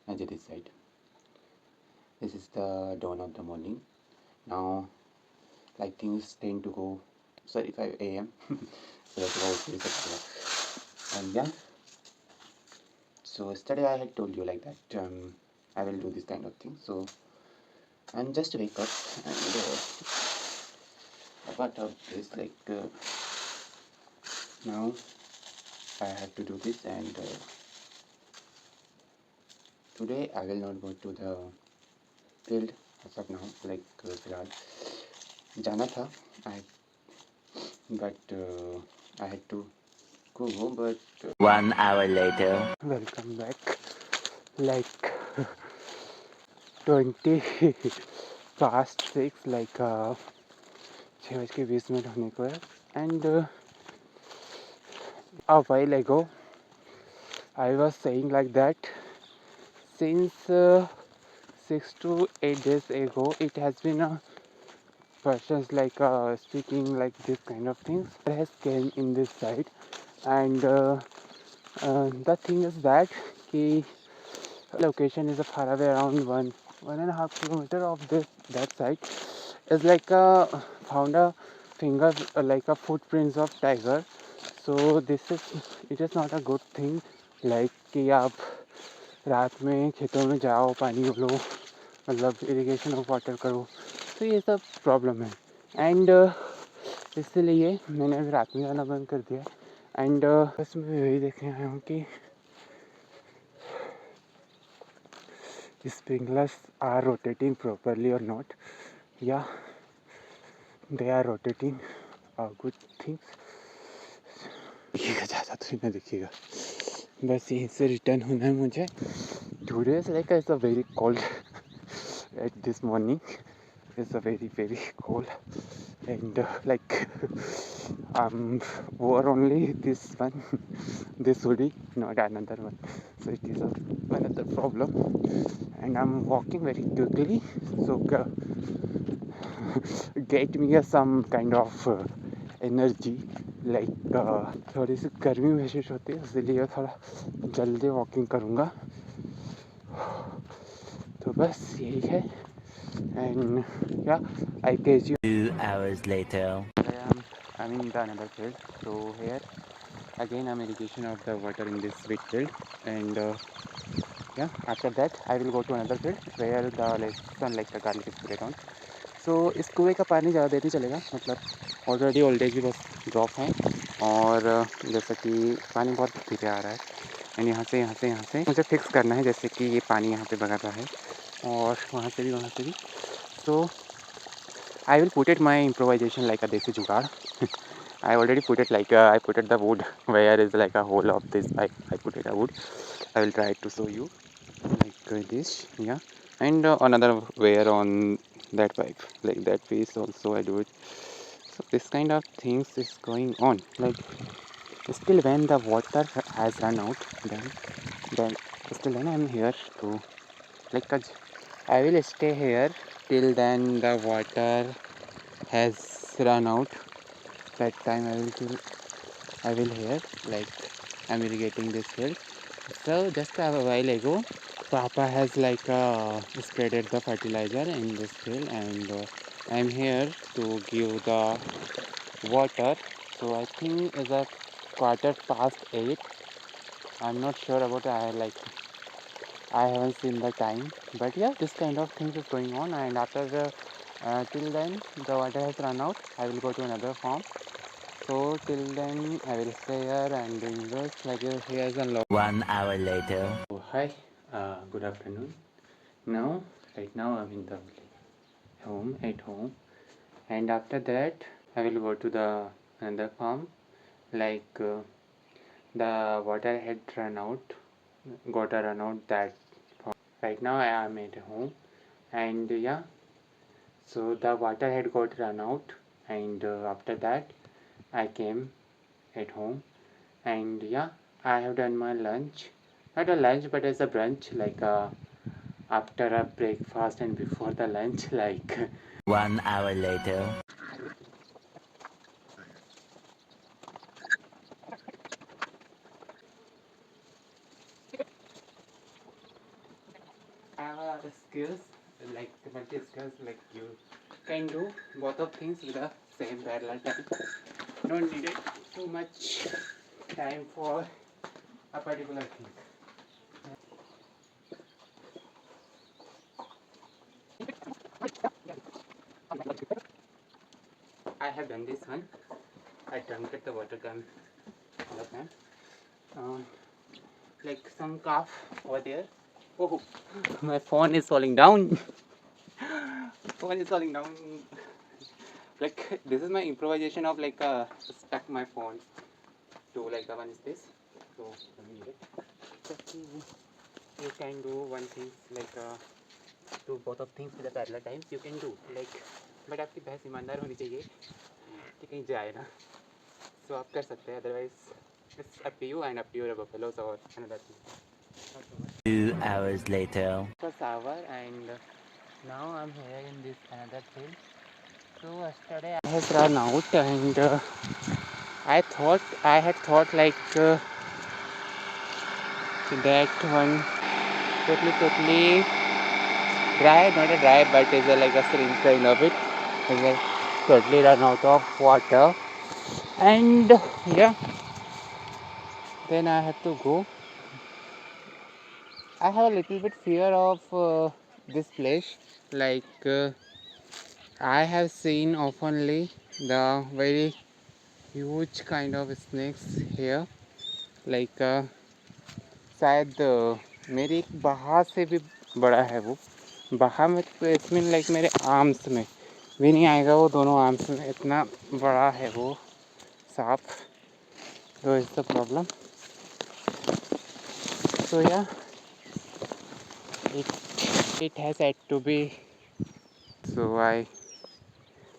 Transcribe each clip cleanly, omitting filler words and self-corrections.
as it is said. This is the dawn of the morning. Now, like things tend to go 5 a.m. So that's about 3 and yeah. So yesterday I had told you like that I will do this kind of thing. So I'm just wake up and apart of this now I have to do this and today I will not go to the field as of now फिलहाल जाना था I but I had to go but 1 hour later. welcome back like 20 past 6 6:20 होने को है and a while ago I was saying like that since 6 to 8 days ago it has been a persons speaking like this kind of things has came in this side and the thing is that the location is a far away around 1.5 kilometer of this that side is like a found a finger like a footprints of tiger. So this is it is not a good thing like कि आप रात में खेतों में जाओ पानी लो मतलब irrigation of water करो तो ये सब प्रॉब्लम है एंड इसलिए मैंने अभी रात में जाना बंद कर दिया एंड बस मैं यही देखने आया हूँ कि sprinklers are rotating properly or not. Yeah, they are rotating good things. देखिएगा ज़्यादा तो ही ना देखिएगा बस यहीं से रिटर्न होना है मुझे today is like it's a very cold at this morning it's a very cold and wore only this one this hoodie not another one so it is another problem and I'm walking very quickly so get me some kind of energy थोड़ी सी गर्मी महसूस होती है इसलिए थोड़ा जल्दी walking करूँगा तो बस यही है and yeah I guess you 2 hours later. I'm in the another field so here again I'm irrigation of the water in this wheat field and yeah after that I will go to another field where the lesson like the garlic is spread on so इस कुएँ का पानी ज़्यादा देर नहीं चलेगा मतलब already ओल्टेज भी बहुत ड्रॉप है और जैसा कि पानी बहुत धीरे आ रहा है एंड यहाँ से मुझे फिक्स करना है जैसे कि ये पानी यहाँ पे बगा रहा है और वहाँ से भी so I will put it my improvisation like a desi jugaad. I already put it I put it the wood where is like a hole of this pipe. I put it a wood. I will try to show you like this, yeah. And another where on that pipe, like that piece also I do it. So this kind of things is going on. Like still when the water has run out, then still when I'm here to like I will stay here till then the water has run out. That time I will here like I'm irrigating this field. So just a while ago Papa has spreaded the fertilizer in this field and I'm here to give the water. So I think it's a 8:15. I'm not sure about I haven't seen the time, but yeah, this kind of things is going on. And after till then the water has run out, I will go to another farm. So till then I will stay here and doing this here's a lot. 1 hour later. Oh, hi, good afternoon. Now, right now I'm in the at home, and after that I will go to the another farm. The water had run out, got a run out that farm. Right now I am at home, and yeah, so the water had got run out, and after that I came at home, and yeah, I have done my lunch. Not a lunch, but as a brunch, after a breakfast and before the lunch, 1 hour later. have skills like multi skills, like you can do both of things with the same parallel time. Don't need it too much time for a particular thing. I have done this one. I dunked the water gun all the time. Um, like some calf over there. Oh, my phone is falling down. Phone is falling down. Like this is my improvisation of like stuck my phone to like one is this. So let me do it. Just you can do one thing like do both of things with the parallel times you can do like, but आपकी बहस ईमानदार होनी चाहिए कि कहीं जाए ना. So आप कर सकते हैं, otherwise it's up to you and up to your buffaloes or another thing. 2 hours later. First hour and now I'm here in this another field. So yesterday I have run out and I had thought like that one totally dry, not a dry but is a, like a syringe kind of it. Is like totally run out of water and yeah, then I have to go. I have a little bit fear of this place. Like I have seen oftenly the very huge kind of snakes here. Like शायद मेरी एक बहा से भी बड़ा है वो. बहा में तो इसमें लाइक मेरे आर्म्स में भी नहीं आएगा वो, दोनों आर्म्स में इतना बड़ा है वो सांप. तो is the problem. So yeah, it has had to be. So I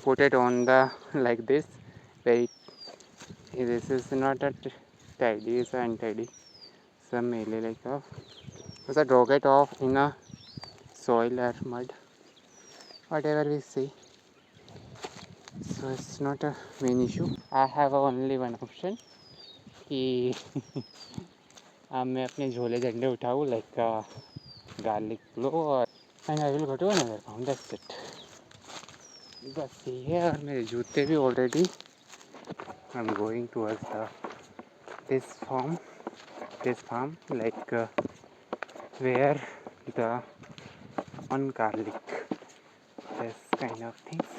put it on the like this. Very. This is not a tidy. It's untidy. Some melee like a. It's a drag it off in a soil or mud, whatever we see. So it's not a main issue. I have only one option कि अब मैं अपने झोले झंडे उठाऊँ like garlic clove and I will go to another farm. That's it. बस यही है. और मेरे जूते भी already I'm going towards this farm like where the on garlic, this kind of things.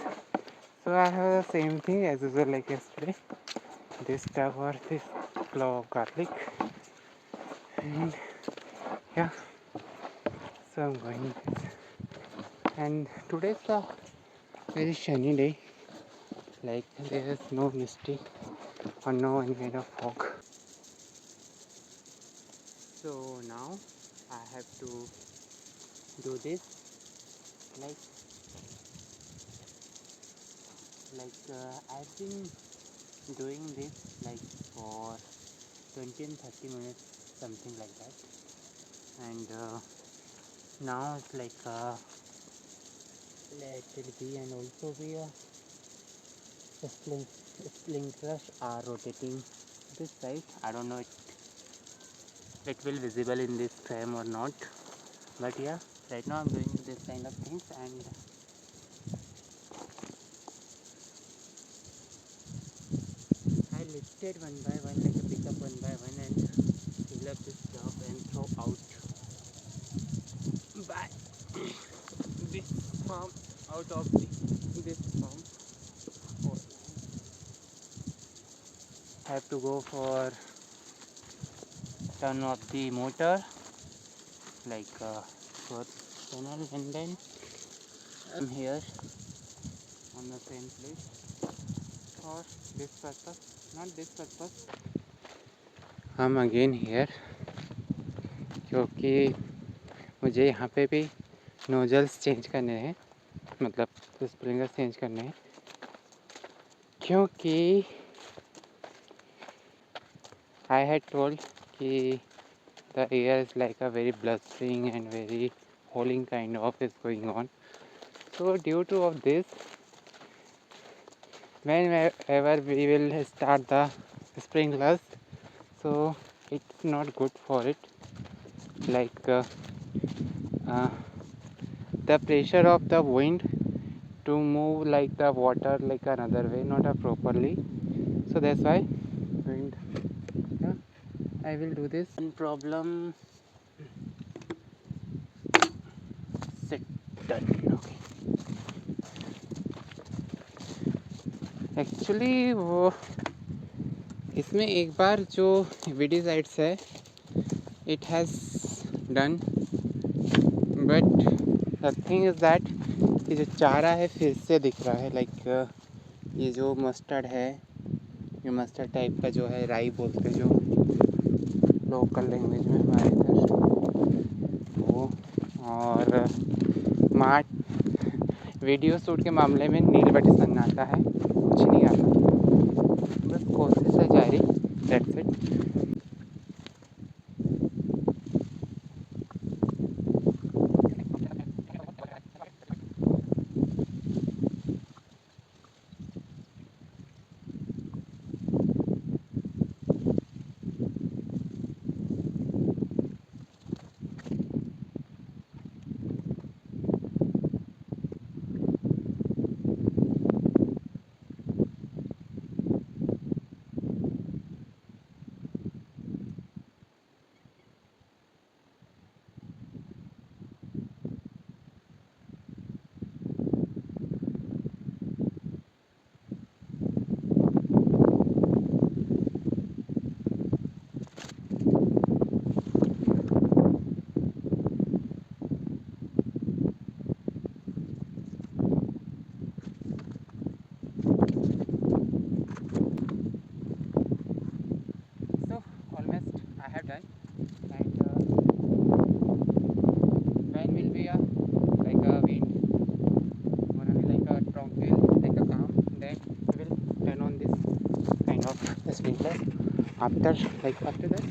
So I have the same thing as usual like yesterday, this tub or this clove of garlic, and yeah, so I'm going this. And today's a very sunny day, like there is no misty or no any kind of fog. So now I have to do this like I've been doing this like for 20 and 30 minutes, something like that. And now it's like let it be. And also we sprinklers are rotating this side. I don't know it will visible in this frame or not, but yeah, right now I'm doing this kind of things. And I lifted one by one, like a pick up one by one, and fill up this stuff and throw out by this farm, out of this farm. Oh, I have to go for turn off the motor, like fourth tunnel, and then I'm here on the same place for this purpose, not this purpose. I'm again here क्योंकि मुझे यहाँ पे भी nozzles change करने हैं, मतलब स्प्रिंगर्स change करने हैं, क्योंकि I had told कि the air is like a very blustering and very howling kind of is going on. So due to of this, whenever we will start the sprinklers, so it's not good for it. Like the pressure of the wind to move like the water like another way, not a properly. So that's why wind. Yeah, I will do this. One problem. Sit done. Okay. Actually वो इसमें एक बार जो विडी sides है it has done, but the thing is that ये जो चारा है फिर से दिख रहा है, लाइक ये जो मस्टर्ड है, ये मस्टर्ड टाइप का जो है, राई बोलते हैं जो लोकल लैंग्वेज में हमारे इधर, वो। और मार्ट वीडियो शूट के मामले में नील बटे सन्नाटा है, कुछ नहीं आता, बस कोशिश है जारी, that's it. After that,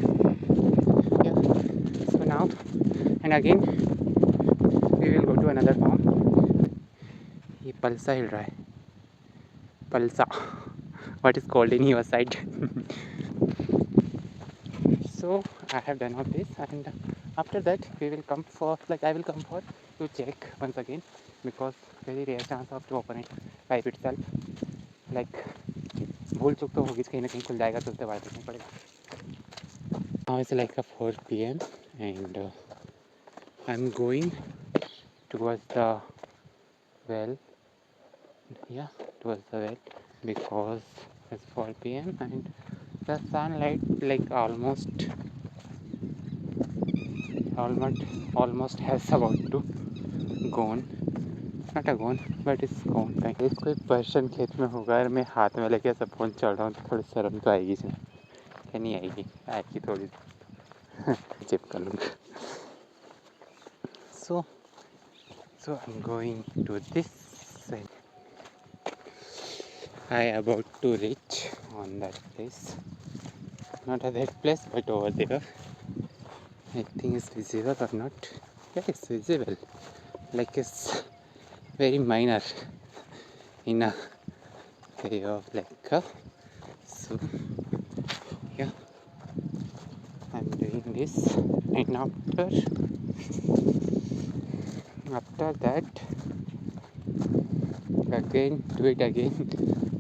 yeah. So now and again we will go to another farm. ये पलसा हिल रहा है, Palsa, what is called in your side. So I have done all this, and after that we will come for, like I will come for to check once again, because very rare chance of to open it pipe itself, like भूल चूक तो होगी, कहीं ना कहीं खुल जाएगा तो उससे बाहर देखना पड़ेगा. Now it's like a 4 p.m. and I'm going towards the well. Yeah, towards the well, because it's 4 p.m. and the sunlight like almost has about to gone. Not a gone, but it's gone. इस कोई person खेत में होगा और मैं हाथ में लेके सब फोन चढ़ रहा हूँ, तो थोड़ी शर्म तो आएगी इसमें, क्या नहीं आएगी थोड़ी चिपका लूँगा. So I'm going to this side. I about to reach on that place. Not at that place, but over there. I think it's visible or not. Yeah, it's visible. Like it's very minor in a way of like so yeah, I'm doing this, and after that again do it again.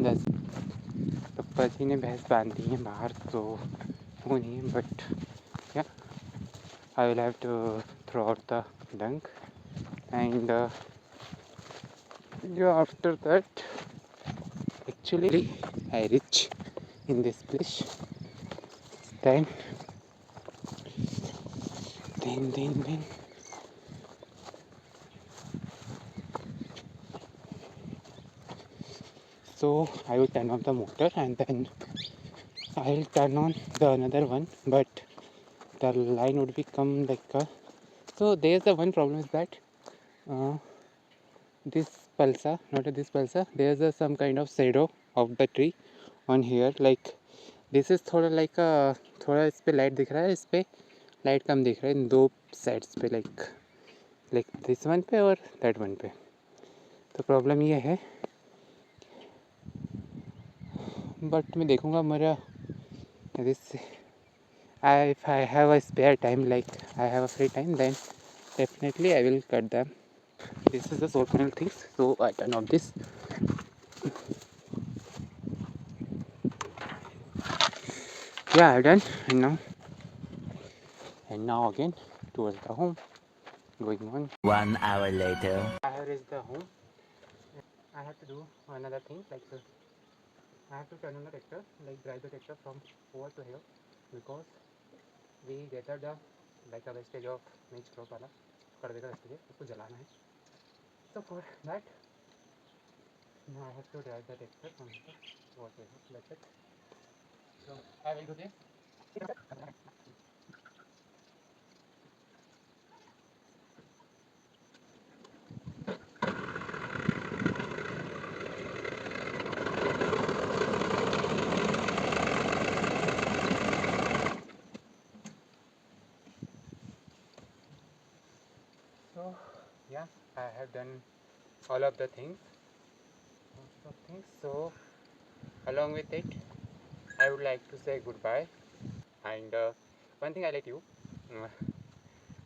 दस पप्पा जी ने भैंस बांधी है बाहर, तो वो नहीं है, but yeah, I will have to throw out the dung, and yeah, after that actually I reach in this place, then so I will turn off the motor, and then I will turn on the another one, but the line would become like a, so there's the one problem is that this pulsar, there's some kind of shadow of the tree on here, like this is थोड़ा like थोड़ा इस पे light दिख रहा है, इस पे light कम दिख रहा है इन दो साइड्स पे, लाइक दिस वन पे और दैट वन पे. तो प्रॉब्लम ये है, बट मैं देखूँगा मेरा this if I have a spare time, like I have a free time, then definitely I will cut them This is the solar panel things. So I turn off this. Yeah, I done. And now again towards the home. Going on. 1 hour later. I have reached the home. I have to do another thing like I have to turn on the tractor, like drive the tractor from over to here, because we gathered the like a wastage of maize crop वाला कड़वे का wastage है, उसको जलाना है. So for that, now I have to drive the tractor from here over to here. That's it. So I will do this. So yeah, I have done all of the things, most of things. So along with it, I would like to say goodbye. And one thing I let you,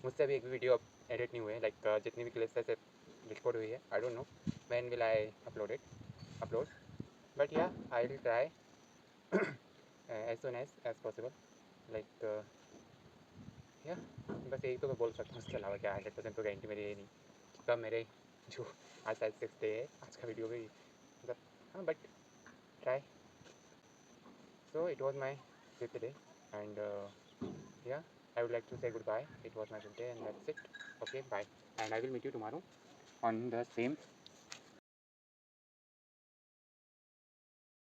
मुझसे अभी एक भी video edit नहीं हुए हैं, like जितनी भी clips ऐसे रिकॉर्ड हुई है. I don't know when will I upload, but yeah I will try as soon as possible. Like yeah बस यही तो मैं बोल सकता हूँ. उसके अलावा क्या 100% तो गारंटी मेरी ये नहीं. कब मेरे जो आज शायद 6th डे है, आज का वीडियो भी मतलब हाँ, but try. So it was my 5th day and yeah, I would like to say goodbye. It was my good day and that's it. Okay, bye. And I will meet you tomorrow on the same